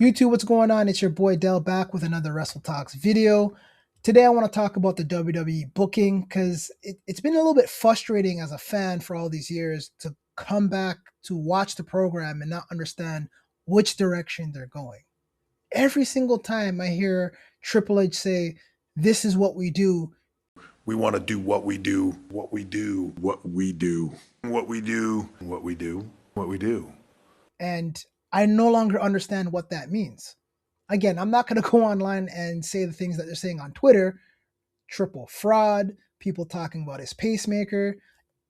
YouTube, what's going on? It's your boy Dell back with another Wrestle Talks video. Today I want to talk about the WWE booking because it's been a little bit frustrating as a fan for all these years to come back to watch the program and not understand which direction they're going. Every single time I hear Triple H say, "This is what we do," We want to do what we do, what we do, what we do, what we do, what we do, what we do. and I no longer understand what that means. Again, I'm not going to go online and say the things that they're saying on Twitter, triple fraud, people talking about his pacemaker.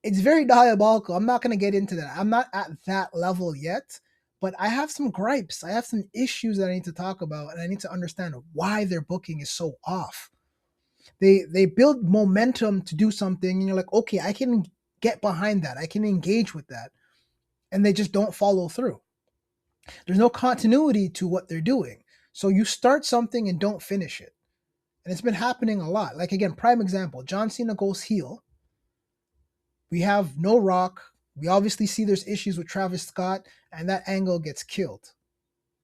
It's very diabolical. I'm not going to get into that. I'm not at that level yet, but I have some gripes. I have some issues that I need to talk about, and I need to understand why their booking is so off. They build momentum to do something, and you're like, okay, I can get behind that. I can engage with that, and they just don't follow through. There's no continuity to what they're doing. So you start something and don't finish it. And it's been happening a lot. Like again, prime example, John Cena goes heel. We have no Rock. We obviously see there's issues with Travis Scott, and that angle gets killed.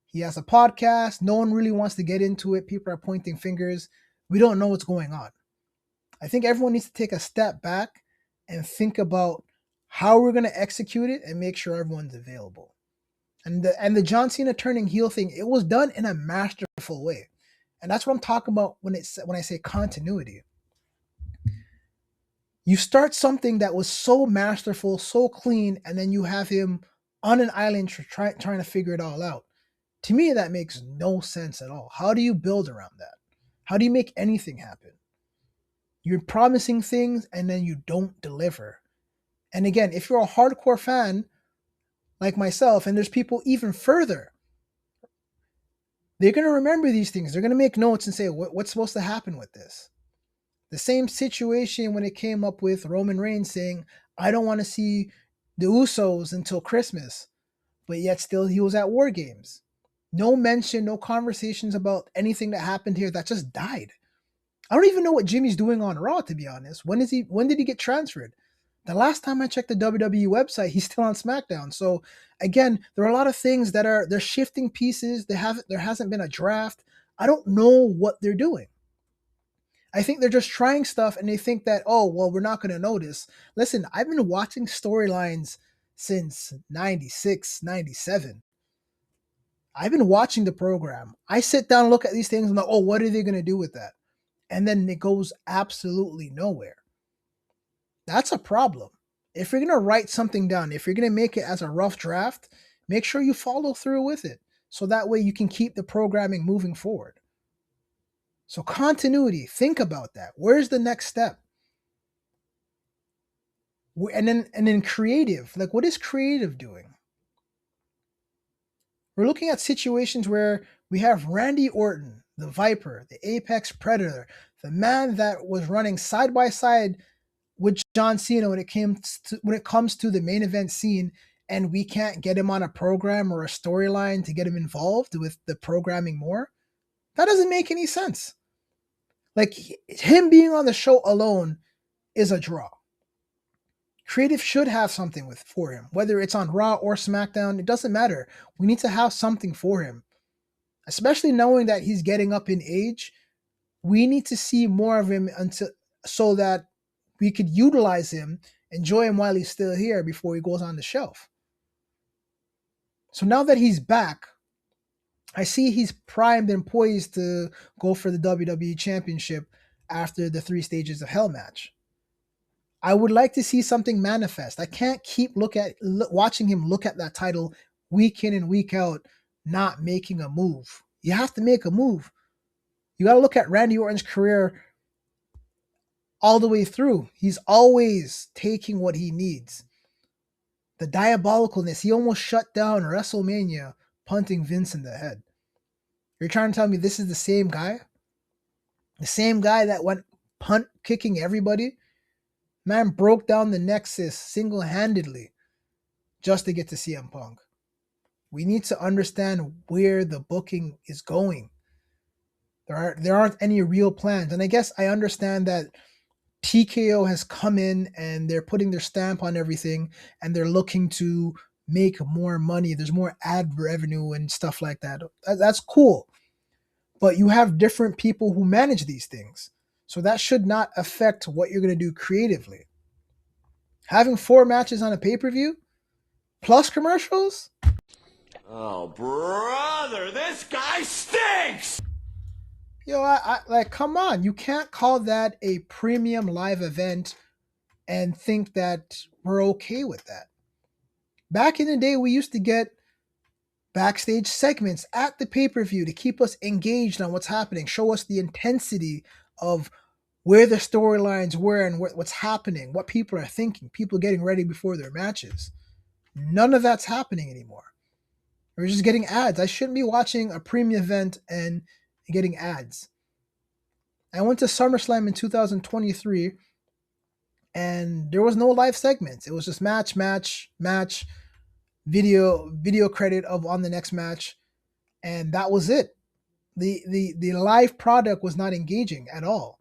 He has a podcast. No one really wants to get into it. People are pointing fingers. We don't know what's going on. I think everyone needs to take a step back and think about how we're going to execute it and make sure everyone's available. And the John Cena turning heel thing, it was done in a masterful way. And that's what I'm talking about when I say continuity. You start something that was so masterful, so clean, and then you have him on an island trying to figure it all out. To me, that makes no sense at all. How do you build around that? How do you make anything happen? You're promising things and then you don't deliver. And again, if you're a hardcore fan like myself, and there's people even further, they're going to remember these things. They're going to make notes and say, what's supposed to happen with this? The same situation when it came up with Roman Reigns saying, I don't want to see the Usos until Christmas, but yet still he was at War Games. No mention, no conversations about anything that happened here. That just died. I don't even know what Jimmy's doing on Raw, to be honest. When did he get transferred? The last time I checked the WWE website, he's still on SmackDown. So again, there are a lot of things they're shifting pieces. There hasn't been a draft. I don't know what they're doing. I think they're just trying stuff and they think that, oh, well, we're not going to notice. Listen, I've been watching storylines since 96, 97. I've been watching the program. I sit down and look at these things and I'm like, oh, what are they going to do with that? And then it goes absolutely nowhere. That's a problem. If you're going to write something down, if you're going to make it as a rough draft, make sure you follow through with it. So that way you can keep the programming moving forward. So continuity, think about that. Where's the next step? And then creative, like what is creative doing? We're looking at situations where we have Randy Orton, the Viper, the Apex Predator, the man that was running side by side with John Cena when it comes to the main event scene, and we can't get him on a program or a storyline to get him involved with the programming more. That doesn't make any sense. Like him being on the show alone is a draw. Creative should have something for him, whether it's on Raw or SmackDown. It doesn't matter. We need to have something for him, especially knowing that he's getting up in age. We need to see more of him so that we could utilize him, enjoy him while he's still here before he goes on the shelf. So now that he's back, I see he's primed and poised to go for the WWE Championship after the 3 Stages of Hell match. I would like to see something manifest. I can't keep watching him look at that title week in and week out, not making a move. You have to make a move. You got to look at Randy Orton's career all the way through. He's always taking what he needs. The diabolicalness, he almost shut down WrestleMania punting Vince in the head. You're trying to tell me this is the same guy? The same guy that went punt kicking everybody? Man broke down the Nexus single-handedly just to get to CM Punk. We need to understand where the booking is going. There aren't any real plans. And I guess I understand that TKO has come in and they're putting their stamp on everything and they're looking to make more money. There's more ad revenue and stuff like that. That's cool. But you have different people who manage these things. So that should not affect what you're going to do creatively. Having 4 matches on a pay per view plus commercials? Oh, brother, this guy stinks! Yo, I like, come on. You can't call that a premium live event and think that we're okay with that. Back in the day, we used to get backstage segments at the pay per view to keep us engaged on what's happening, show us the intensity of where the storylines were and what's happening, what people are thinking, people getting ready before their matches. None of that's happening anymore. We're just getting ads. I shouldn't be watching a premium event and getting ads. I went to SummerSlam in 2023 and there was no live segments. It was just match, match, match, video credit of on the next match, and that was it. The live product was not engaging at all.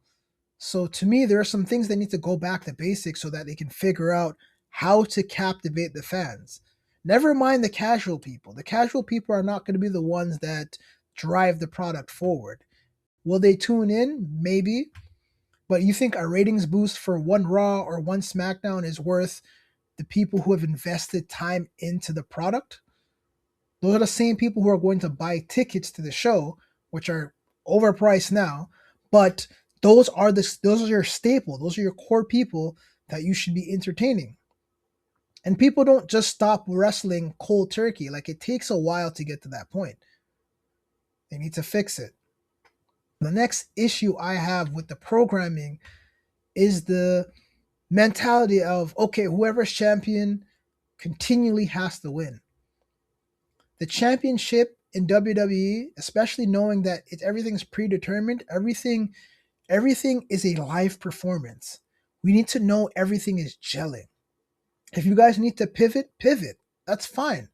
So to me, there are some things that need to go back to basics so that they can figure out how to captivate the fans. Never mind the casual people. The casual people are not going to be the ones that drive the product forward. Will they tune in? Maybe. But you think a ratings boost for one Raw or one SmackDown is worth the people who have invested time into the product? Those are the same people who are going to buy tickets to the show, which are overpriced now. But those are your staple. Those are your core people that you should be entertaining. And people don't just stop wrestling cold turkey. Like, it takes a while to get to that point. They need to fix it. The next issue I have with the programming is the mentality of, okay, whoever's champion continually has to win. The championship in WWE, especially knowing that everything's predetermined, everything is a live performance. We need to know everything is gelling. If you guys need to pivot. That's fine.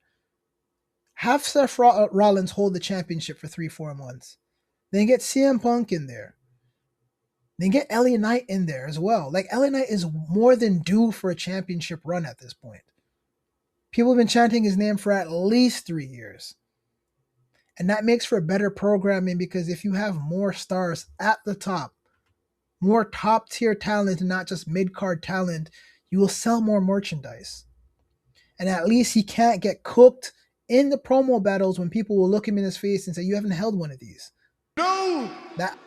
Have Seth Rollins hold the championship for 3-4 months. Then get CM Punk in there. Then get LA Knight in there as well. Like, LA Knight is more than due for a championship run at this point. People have been chanting his name for at least 3 years. And that makes for better programming, because if you have more stars at the top, more top tier talent and not just mid card talent, you will sell more merchandise. And at least he can't get cooked in the promo battles when people will look him in his face and say, you haven't held one of these. No! That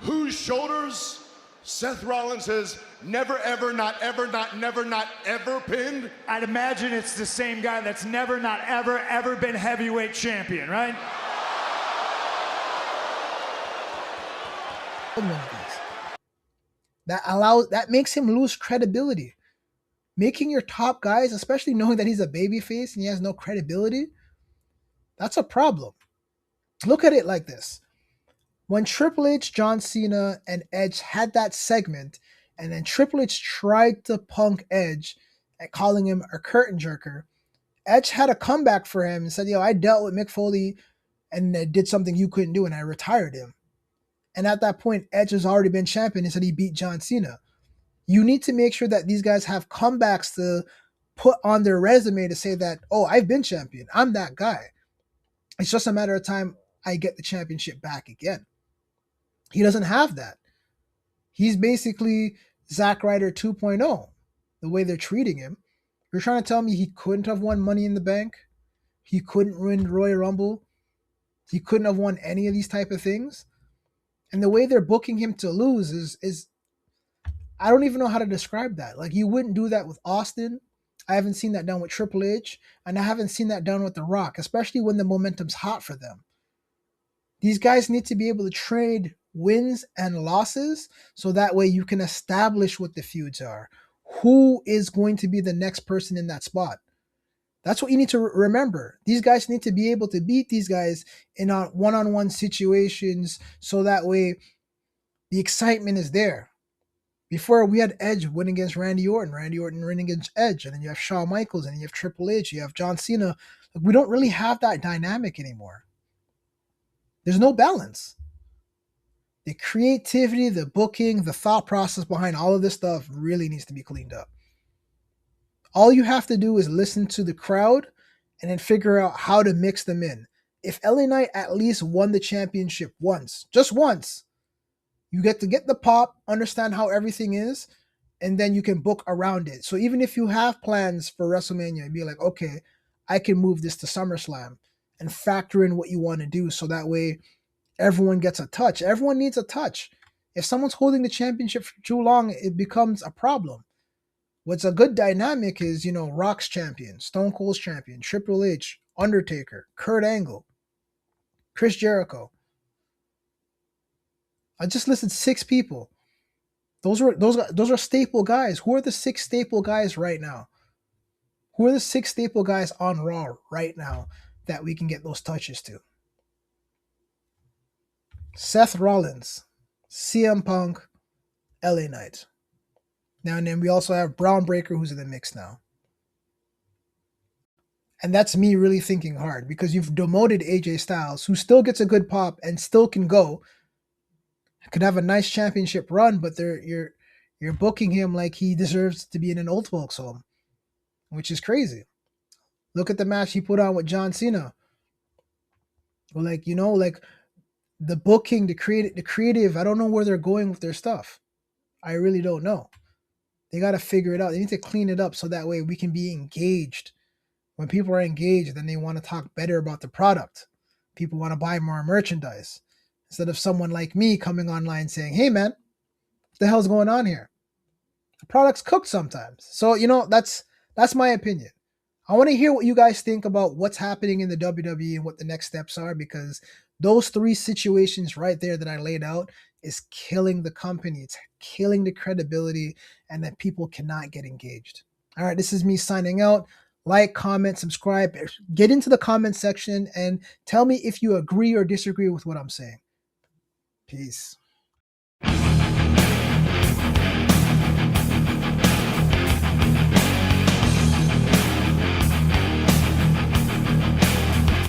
Whose shoulders Seth Rollins has never, ever, not ever, not never, not ever pinned? I'd imagine it's the same guy that's never, not ever, ever been heavyweight champion, right? one of these. That makes him lose credibility. Making your top guys, especially knowing that he's a babyface and he has no credibility, that's a problem. Look at it like this. When Triple H, John Cena, and Edge had that segment, and then Triple H tried to punk Edge and calling him a curtain jerker, Edge had a comeback for him and said, yo, I dealt with Mick Foley and did something you couldn't do, and I retired him. And at that point, Edge has already been champion and said he beat John Cena. You need to make sure that these guys have comebacks to put on their resume to say that, oh, I've been champion. I'm that guy. It's just a matter of time I get the championship back again. He doesn't have that. He's basically Zack Ryder 2.0, the way they're treating him. You're trying to tell me he couldn't have won Money in the Bank? He couldn't win Royal Rumble? He couldn't have won any of these type of things? And the way they're booking him to lose is I don't even know how to describe that. Like, you wouldn't do that with Austin. I haven't seen that done with Triple H, and I haven't seen that done with The Rock, especially when the momentum's hot for them. These guys need to be able to trade wins and losses so that way you can establish what the feuds are. Who is going to be the next person in that spot? That's what you need to remember. These guys need to be able to beat these guys in one-on-one situations so that way the excitement is there. Before, we had Edge win against Randy Orton win against Edge, and then you have Shawn Michaels, and then you have Triple H, you have John Cena. We don't really have that dynamic anymore. There's no balance. The creativity, the booking, the thought process behind all of this stuff really needs to be cleaned up. All you have to do is listen to the crowd and then figure out how to mix them in. If LA Knight at least won the championship once, just once, you get to get the pop, understand how everything is, and then you can book around it. So even if you have plans for WrestleMania, be like, okay, I can move this to SummerSlam and factor in what you want to do so that way everyone gets a touch. Everyone needs a touch. If someone's holding the championship for too long, it becomes a problem. What's a good dynamic is, Rock's champion, Stone Cold's champion, Triple H, Undertaker, Kurt Angle, Chris Jericho. I just listed 6 people. Those are staple guys. Who are the 6 staple guys right now? Who are the 6 staple guys on Raw right now that we can get those touches to? Seth Rollins, CM Punk, LA Knight. Now and then we also have Braun Breaker, who's in the mix now. And that's me really thinking hard, because you've demoted AJ Styles, who still gets a good pop and still can go. Could have a nice championship run, but you're booking him like he deserves to be in an old folks home, which is crazy. Look at the match he put on with John Cena. Well, like the booking, the creative. I don't know where they're going with their stuff. I really don't know. They got to figure it out. They need to clean it up so that way we can be engaged. When people are engaged, then they want to talk better about the product. People want to buy more merchandise. Instead of someone like me coming online saying, hey man, what the hell's going on here? The product's cooked sometimes. So, that's my opinion. I want to hear what you guys think about what's happening in the WWE and what the next steps are, because those 3 situations right there that I laid out is killing the company. It's killing the credibility, and that people cannot get engaged. All right, this is me signing out. Like, comment, subscribe. Get into the comment section and tell me if you agree or disagree with what I'm saying. Peace.